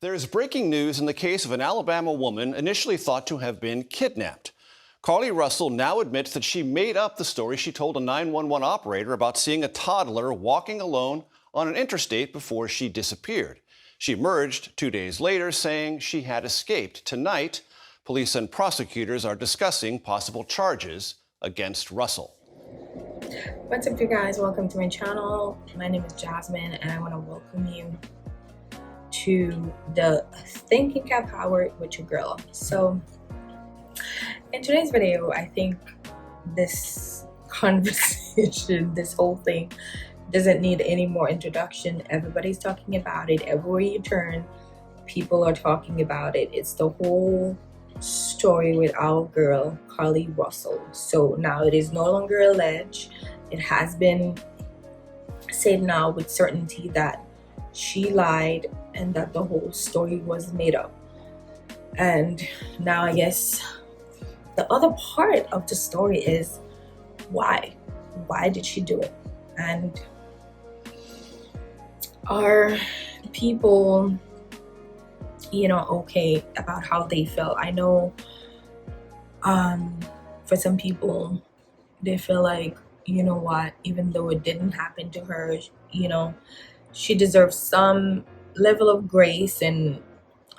There's breaking news in the case of an Alabama woman initially thought to have been kidnapped. Carlee Russel now admits that she made up the story she told a 911 operator about seeing a toddler walking alone on an interstate before she disappeared. She emerged 2 days later saying she had escaped. Tonight, police and prosecutors are discussing possible charges against Russel. What's up, you guys? Welcome to my channel. My name is Jasmine, and I want to welcome you to the Thinking Cap Howard with your girl. So in today's video, I think this conversation, this whole thing doesn't need any more introduction. Everybody's talking about it. Everywhere you turn, people are talking about it. It's the whole story with our girl Carlee Russel. So now it is no longer alleged. It has been said now with certainty that she lied and that the whole story was made up. And now I guess the other part of the story is why did she do it? And are people, okay about how they felt? I know for some people, they feel like, you know what, even though it didn't happen to her, she deserves some level of grace and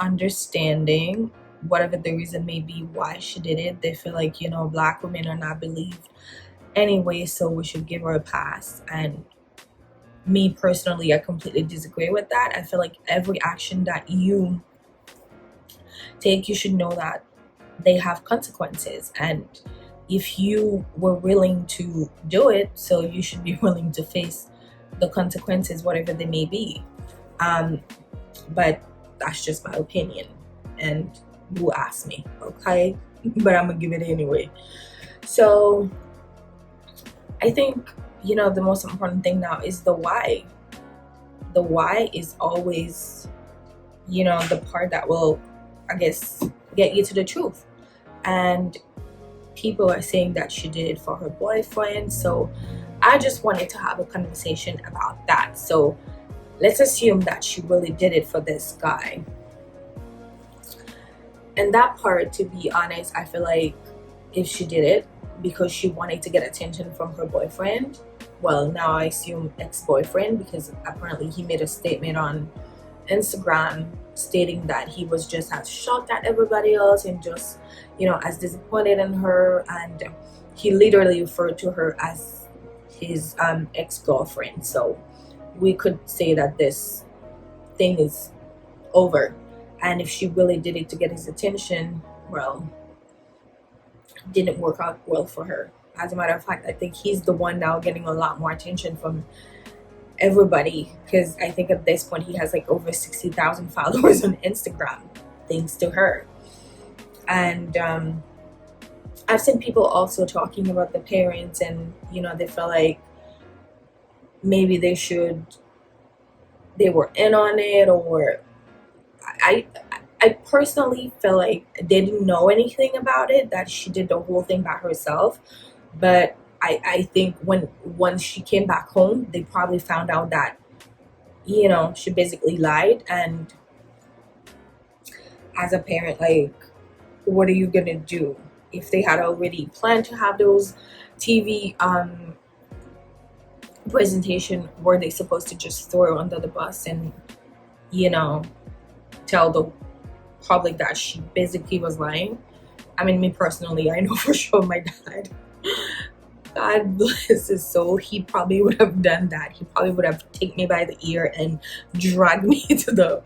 understanding, whatever the reason may be why she did it. They feel like, Black women are not believed anyway, so we should give her a pass. And me personally, I completely disagree with that. I feel like every action that you take, you should know that they have consequences, and if you were willing to do it, so you should be willing to face the consequences, whatever they may be. But that's just my opinion, and you asked me, okay? But I'm gonna give it anyway. So I think, the most important thing now is the why. The why is always, the part that will, I guess, get you to the truth. And people are saying that she did it for her boyfriend. So I just wanted to have a conversation about that. So let's assume that she really did it for this guy. And that part, to be honest, I feel like if she did it because she wanted to get attention from her boyfriend, well, now I assume ex-boyfriend, because apparently he made a statement on Instagram stating that he was just as shocked at everybody else and just, as disappointed in her. And he literally referred to her as his ex-girlfriend. So we could say that this thing is over. And if she really did it to get his attention, well, it didn't work out well for her. As a matter of fact, I think he's the one now getting a lot more attention from everybody, because I think at this point he has like over 60,000 followers on Instagram, thanks to her. And I've seen people also talking about the parents, and they feel like maybe they were in on it, or I personally feel like they didn't know anything about it, that she did the whole thing by herself. But I think once she came back home, they probably found out that, she basically lied. And as a parent, like, what are you gonna do? If they had already planned to have those TV presentation, were they supposed to just throw her under the bus and, tell the public that she basically was lying? I mean, me personally, I know for sure my dad, God bless his soul, he probably would have done that. He probably would have taken me by the ear and dragged me to the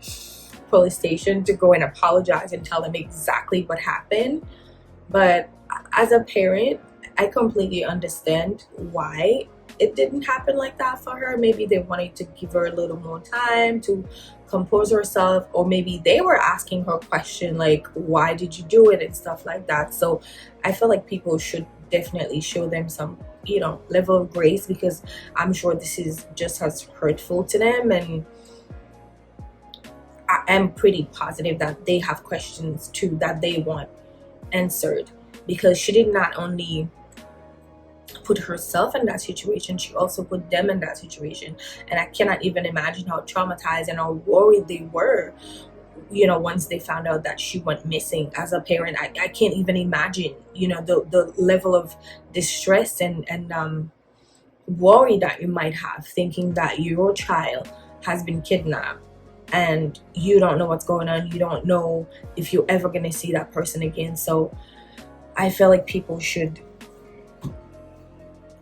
police station to go and apologize and tell them exactly what happened. But as a parent, I completely understand why it didn't happen like that for her. Maybe they wanted to give her a little more time to compose herself, or maybe they were asking her question like, why did you do it, and stuff like that. So I feel like people should definitely show them some level of grace, because I'm sure this is just as hurtful to them, and I am pretty positive that they have questions too that they want answered, because she did not only put herself in that situation, she also put them in that situation. And I cannot even imagine how traumatized and how worried they were once they found out that she went missing. As a parent, I can't even imagine, the level of distress and worry that you might have, thinking that your child has been kidnapped and you don't know what's going on. You don't know if you're ever going to see that person again. So I feel like people should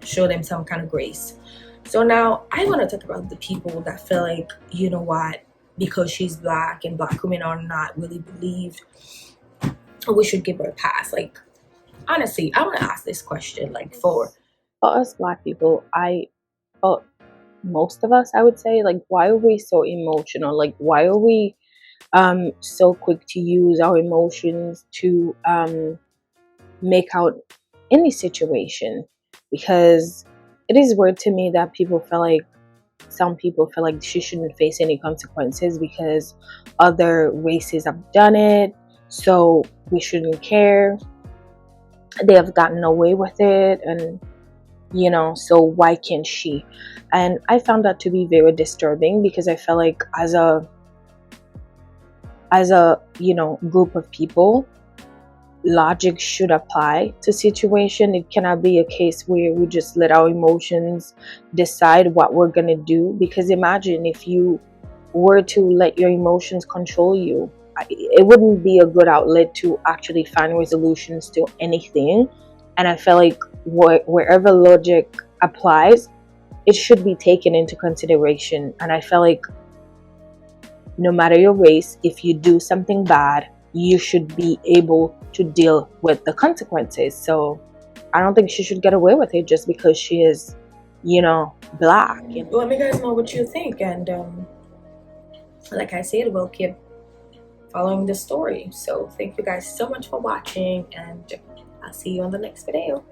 show them some kind of grace. So now I want to talk about the people that feel like, you know what, because she's black and black women are not really believed, we should give her a pass. Like, honestly, I want to ask this question, like, For us black people, for most of us, I would say, like, why are we so emotional? Like, why are we so quick to use our emotions to make out any situation? Because it is weird to me that some people feel like she shouldn't face any consequences because other races have done it, so we shouldn't care. They have gotten away with it, and so why can't she? And I found that to be very disturbing, because I felt like as a group of people, logic should apply to situation. It cannot be a case where we just let our emotions decide what we're gonna do, because imagine if you were to let your emotions control you. It wouldn't be a good outlet to actually find resolutions to anything. And I feel like wherever logic applies, it should be taken into consideration. And I feel like no matter your race, if you do something bad, you should be able to deal with the consequences. So I don't think she should get away with it just because she is, black. let me guys know what you think. And like I said, we'll keep following the story. So thank you guys so much for watching, and I'll see you on the next video.